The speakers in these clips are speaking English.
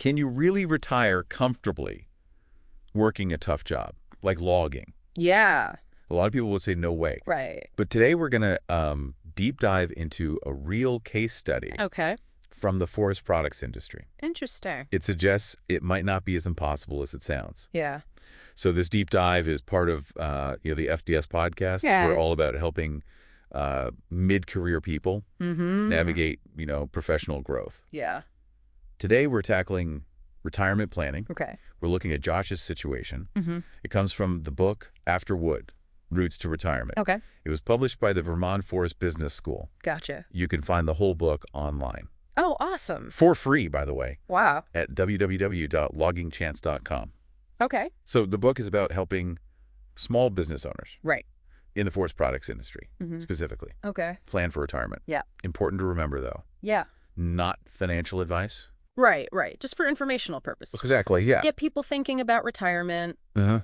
Can you really retire comfortably working a tough job, like logging? Yeah. A lot of people would say no way. Right. But today we're going to deep dive into a real case study Okay. from the forest products industry. Interesting. It suggests it might not be as impossible as it sounds. Yeah. So this deep dive is part of the FDS podcast. Yeah. We're all about helping mid-career people navigate professional growth. Yeah. Today we're tackling retirement planning. Okay. We're looking at Josh's situation. It comes from the book After Wood: Roots to Retirement. Okay. It was published by the Vermont Forest Business School. Gotcha. You can find the whole book online. Oh, awesome. For free, by the way, Wow. at www.loggingchance.com. Okay. So the book is about helping small business owners Right. in the forest products industry, specifically, Okay. plan for retirement. Yeah. Important to remember, though, Yeah. not financial advice. Right. Right. Just for informational purposes. Exactly, yeah. Get people thinking about retirement,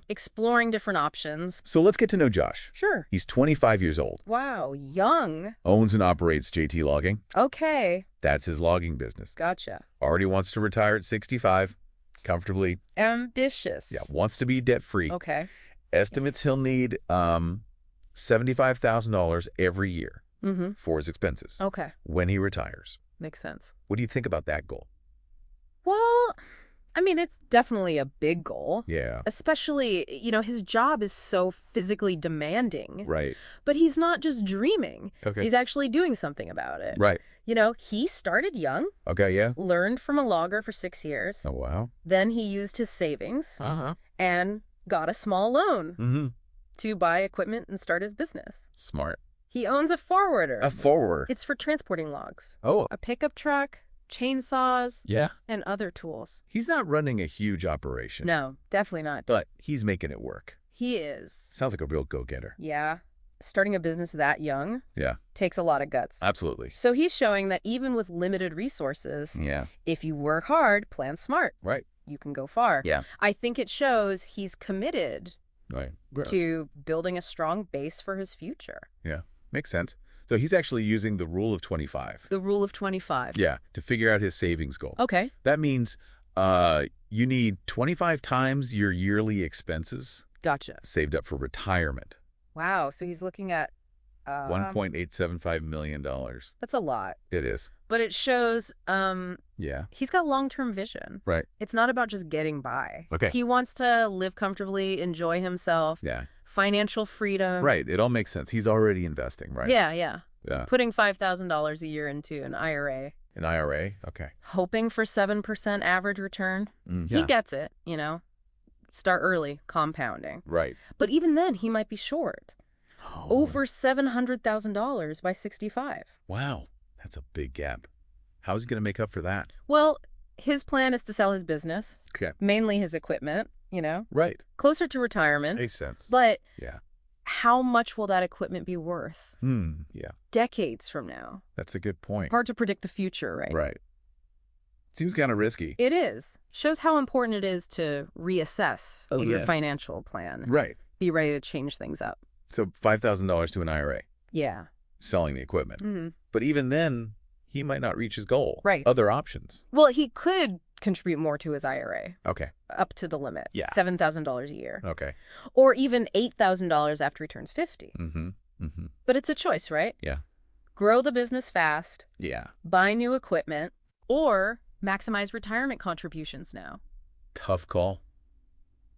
exploring different options. So let's get to know Josh. Sure. He's 25 years old, Wow. Young. owns and operates JT Logging. Okay. That's his logging business. Gotcha. Already wants to retire at 65, comfortably. Ambitious. Yeah, wants to be debt-free. Okay. Estimates he'll need $75,000 every year for his expenses Okay. when he retires. Makes sense. What do you think about that goal? Well, I mean, it's definitely a big goal. Yeah. Especially, his job is so physically demanding. Right. But he's not just dreaming. Okay. He's actually doing something about it. Right. He started young, Okay, yeah. learned from a logger for 6 years. Oh, wow. Then he used his savings Uh-huh. and got a small loan to buy equipment and start his business. Smart. He owns a forwarder. A forwarder. It's for transporting logs. Oh. A pickup truck, chainsaws, Yeah. and other tools. He's not running a huge operation. No, definitely not. But he's making it work. He is. Sounds like a real go-getter. Yeah. Starting a business that young Yeah. takes a lot of guts. Absolutely. So he's showing that even with limited resources, Yeah. if you work hard, plan smart, Right. you can go far. Yeah. I think it shows he's committed Right. to building a strong base for his future. Yeah. Makes sense. So he's actually using the rule of 25. The rule of 25. Yeah. To figure out his savings goal. Okay. That means you need 25 times your yearly expenses Gotcha. saved up for retirement. Wow. So he's looking at... $1.875 million. That's a lot. It is. But it shows Yeah. he's got long-term vision. Right. It's not about just getting by. Okay. He wants to live comfortably, enjoy himself, Yeah. financial freedom. Right. It all makes sense. He's already investing, right? Yeah, yeah. Yeah. Putting $5,000 a year into an IRA, An IRA? Okay. hoping for 7% average return. He Yeah. gets it, Start early, compounding. Right. But even then, he might be short. Oh. Over $700,000 by 65. Wow. That's a big gap. How's he going to make up for that? Well, his plan is to sell his business, Okay. mainly his equipment, Right. closer to retirement. Makes sense. But Yeah. how much will that equipment be worth Yeah. decades from now? That's a good point. Hard to predict the future, right? Right. Seems kind of risky. It is. Shows how important it is to reassess your financial plan. Right. Be ready to change things up. So $5,000 to an IRA, Yeah. selling the equipment. hmm But even then, he might not reach his goal. Right. Other options. Well, he could contribute more to his IRA, Okay. up to the limit. Yeah. $7,000 a year. Okay. Or even $8,000 after he turns 50. Mm-hmm. But it's a choice, right? Yeah. Grow the business fast, Yeah. buy new equipment, or maximize retirement contributions now. Tough call.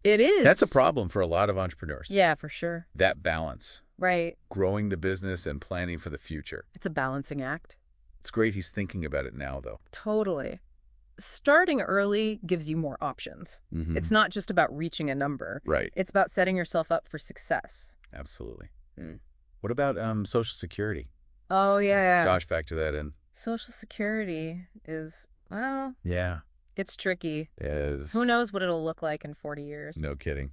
It is. That's a problem for a lot of entrepreneurs. Yeah, for sure. That balance. Right. Growing the business and planning for the future. It's a balancing act. It's great he's thinking about it now, though. Totally. Starting early gives you more options. It's not just about reaching a number. Right. It's about setting yourself up for success. Absolutely. Mm. What about Social Security? Oh, yeah. Josh, factor that in. Social Security is, well, Yeah. it's tricky. Is Who knows what it'll look like in 40 years. No kidding.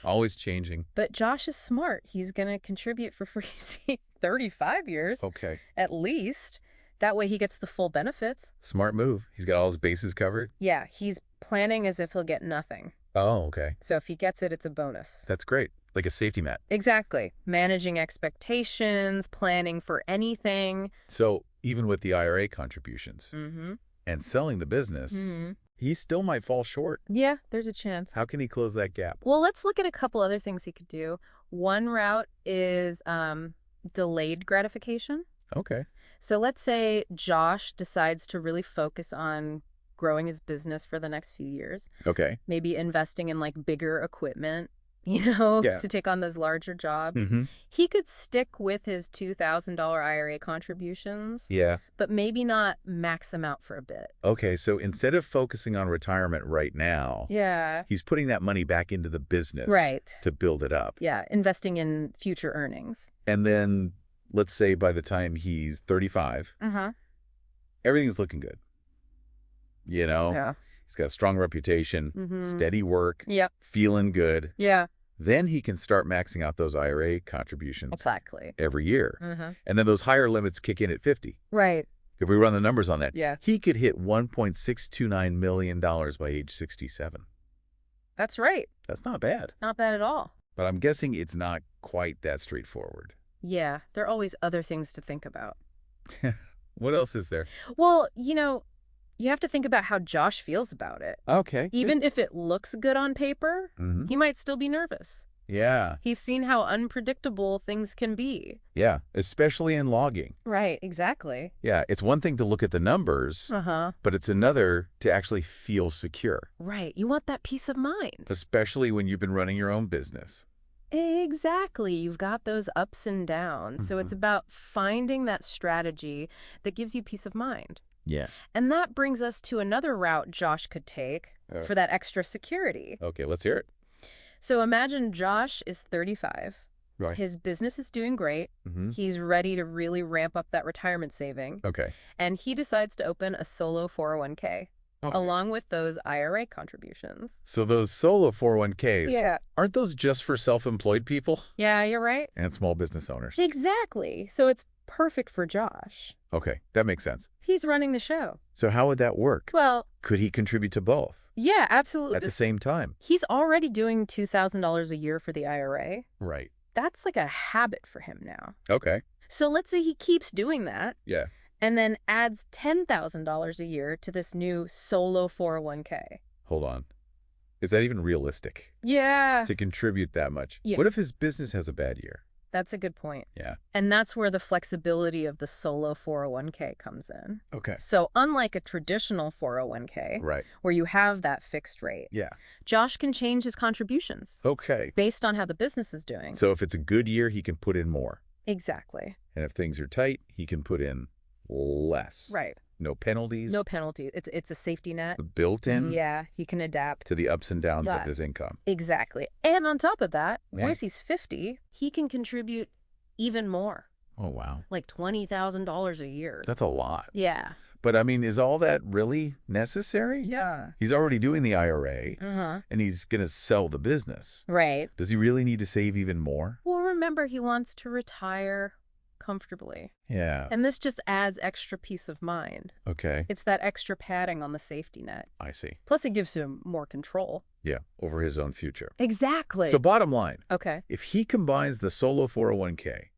Always changing. But Josh is smart. He's going to contribute for free 35 years Okay. at least. That way he gets the full benefits. Smart move. He's got all his bases covered. Yeah, he's planning as if he'll get nothing. Oh, okay. So if he gets it, it's a bonus. That's great. Like a safety net. Exactly. Managing expectations, planning for anything. So even with the IRA contributions Mm-hmm. and selling the business, Mm-hmm. he still might fall short. Yeah, there's a chance. How can he close that gap? Well, let's look at a couple other things he could do. One route is delayed gratification. Okay. So let's say Josh decides to really focus on growing his business for the next few years, Okay. maybe investing in like bigger equipment, you know, Yeah. to take on those larger jobs. Mm-hmm. He could stick with his $2,000 IRA contributions, Yeah. but maybe not max them out for a bit. Okay, so instead of focusing on retirement right now, Yeah. he's putting that money back into the business Right. to build it up. Yeah, investing in future earnings. And then let's say by the time he's 35, Uh-huh. everything's looking good. You know, Yeah. he's got a strong reputation, Mhm. steady work, Yep. feeling good. Yeah, Then he can start maxing out those IRA contributions exactly. every year. Uh-huh. And then those higher limits kick in at 50. Right. If we run the numbers on that, Yeah. he could hit $1.629 million by age 67. That's right. That's not bad. Not bad at all. But I'm guessing it's not quite that straightforward. Yeah, there are always other things to think about. What else is there? Well, you have to think about how Josh feels about it. Okay. Even if it looks good on paper, Mhm. he might still be nervous. Yeah. He's seen how unpredictable things can be. Yeah. Especially in logging. Right, exactly. Yeah. It's one thing to look at the numbers, Uh-huh. but it's another to actually feel secure, Right. You want that peace of mind. especially when you've been running your own business. Exactly. You've got those ups and downs. So it's Mhm. about finding that strategy that gives you peace of mind. Yeah. And that brings us to another route Josh could take Oh. for that extra security. Okay. Let's hear it. So imagine Josh is 35. Right. His business is doing great. Mm-hmm. He's ready to really ramp up that retirement saving. Okay. And he decides to open a solo 401k along with those IRA contributions. So those solo 401ks, Yeah. aren't those just for self-employed people Yeah, you're right. and small business owners? Exactly. So it's perfect for Josh. Okay. That makes sense. He's running the show. So how would that work? Well, Could he contribute to both yeah, absolutely. at the same time? He's already doing $2,000 a year for the IRA. Right. That's like a habit for him now. Okay. So let's say he keeps doing that Yeah. and then adds $10,000 a year to this new solo 401k. Hold on. Is that even realistic Yeah. to contribute that much? Yeah. What if his business has a bad year? That's a good point. Yeah. And that's where the flexibility of the solo 401k comes in. Okay. So unlike a traditional 401k, Right. where you have that fixed rate, Yeah. Josh can change his contributions Okay. based on how the business is doing. So if it's a good year, he can put in more. Exactly. And if things are tight, he can put in less. Right. No penalties. No penalty. It's a safety net. Built in Yeah, he can adapt. to the ups and downs of Right. his income. Exactly. And on top of that, Right. once he's 50, he can contribute even more, Oh, wow. like $20,000 a year. That's a lot. Yeah. But I mean, is all that really necessary? Yeah. He's already doing the IRA Uh-huh. and he's going to sell the business. Right. Does he really need to save even more? Well, remember, he wants to retire comfortably. Yeah. And this just adds extra peace of mind. Okay. It's that extra padding on the safety net. I see. Plus, it gives him more control. Yeah. Over his own future. Exactly. So bottom line, Okay. if he combines the solo 401k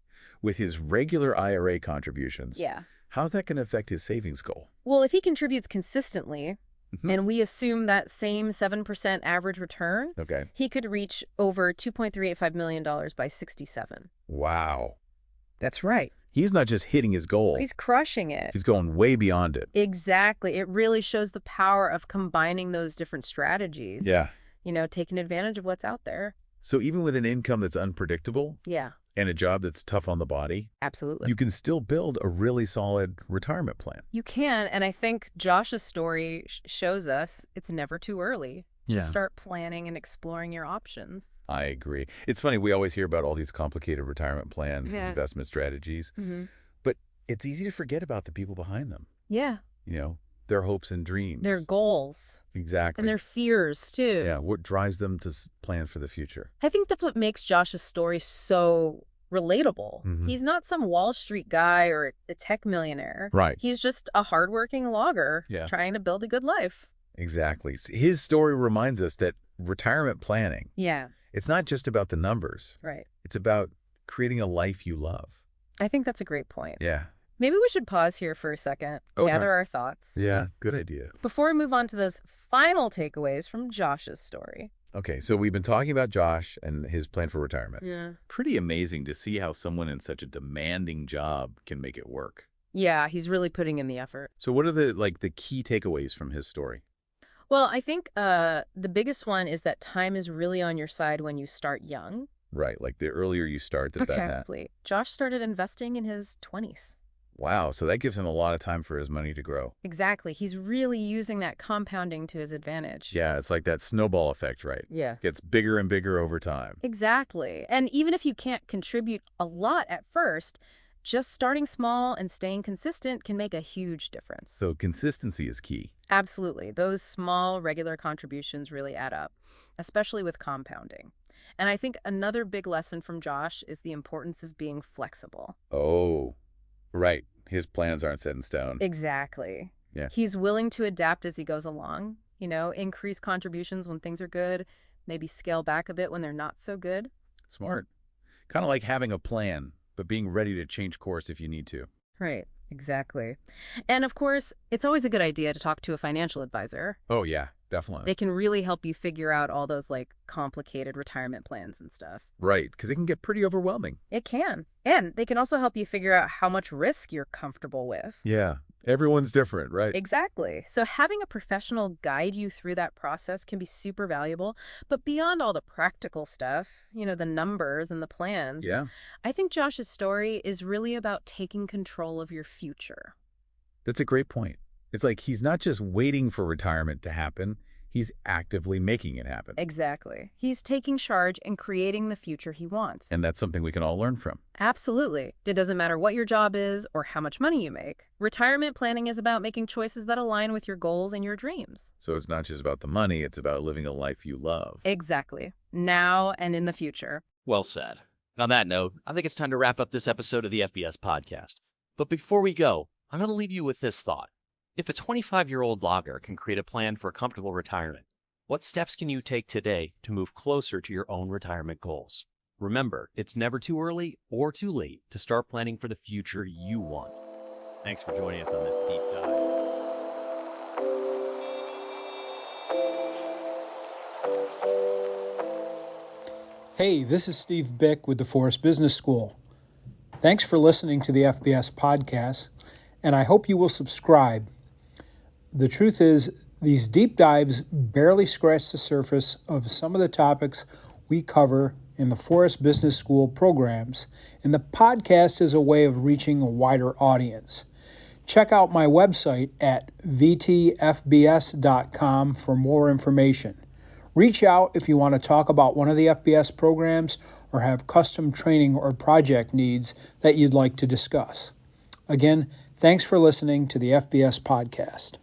with his regular IRA contributions, Yeah. how's that going to affect his savings goal? Well, if he contributes consistently, Mhm. and we assume that same 7% average return, Okay. he could reach over $2.385 million by 67. Wow. That's right. He's not just hitting his goal. He's crushing it. He's going way beyond it. Exactly. It really shows the power of combining those different strategies. Yeah. Taking advantage of what's out there. So even with an income that's unpredictable Yeah, and a job that's tough on the body, absolutely. you can still build a really solid retirement plan. You can, and I think Josh's story shows us it's never too early. Just start planning and exploring your options. I agree. It's funny, we always hear about all these complicated retirement plans and Yeah. investment strategies, Mm-hmm. but it's easy to forget about the people behind them. Yeah, Their hopes and dreams. their goals Exactly. and their fears, too. Yeah, what drives them to plan for the future. I think that's what makes Josh's story so relatable. Mhm. He's not some Wall Street guy or a tech millionaire. Right. He's just a hardworking logger Yeah. trying to build a good life. Exactly. His story reminds us that retirement planning, Yeah, it's not just about the numbers. right. It's about creating a life you love. I think that's a great point. Yeah. Maybe we should pause here for a second, Okay. gather our thoughts, Yeah, good idea. before we move on to those final takeaways from Josh's story. Okay, so we've been talking about Josh and his plan for retirement. Yeah. Pretty amazing to see how someone in such a demanding job can make it work. Yeah, he's really putting in the effort. So what are the key takeaways from his story? Well, I think the biggest one is that time is really on your side when you start young. Right, like the earlier you start, the better. Exactly. Josh started investing in his 20s. Wow, so that gives him a lot of time for his money to grow. Exactly. He's really using that compounding to his advantage. Yeah, it's like that snowball effect, right? Yeah. Gets bigger and bigger over time. Exactly. And even if you can't contribute a lot at first, just starting small and staying consistent can make a huge difference. So consistency is key. Absolutely. Those small, regular contributions really add up, especially with compounding. And I think another big lesson from Josh is the importance of being flexible. Oh, right. His plans aren't set in stone. Exactly. Yeah. He's willing to adapt as he goes along, increase contributions when things are good, maybe scale back a bit when they're not so good. Smart. Kind of like having a plan, but being ready to change course if you need to. Right. Exactly. And of course, it's always a good idea to talk to a financial advisor. Oh, yeah, definitely. They can really help you figure out all those complicated retirement plans and stuff. Right, because it can get pretty overwhelming. It can. And they can also help you figure out how much risk you're comfortable with. Yeah, everyone's different, right? Exactly. So having a professional guide you through that process can be super valuable. But beyond all the practical stuff, the numbers and the plans, Yeah, I think Josh's story is really about taking control of your future. that's a great point. It's like he's not just waiting for retirement to happen, he's actively making it happen. Exactly. He's taking charge and creating the future he wants. And that's something we can all learn from. Absolutely. It doesn't matter what your job is or how much money you make. Retirement planning is about making choices that align with your goals and your dreams. So it's not just about the money, it's about living a life you love. Exactly. Now and in the future. Well said. And on that note, I think it's time to wrap up this episode of the FBS podcast. But before we go, I'm going to leave you with this thought. If a 25-year-old logger can create a plan for a comfortable retirement, what steps can you take today to move closer to your own retirement goals? Remember, it's never too early or too late to start planning for the future you want. Thanks for joining us on this deep dive. Hey, this is Steve Bick with the Forest Business School. Thanks for listening to the FBS podcast, and I hope you will subscribe. The truth is, these deep dives barely scratch the surface of some of the topics we cover in the Forest Business School programs, and the podcast is a way of reaching a wider audience. Check out my website at vtfbs.com for more information. Reach out if you want to talk about one of the FBS programs or have custom training or project needs that you'd like to discuss. Again, thanks for listening to the FBS podcast.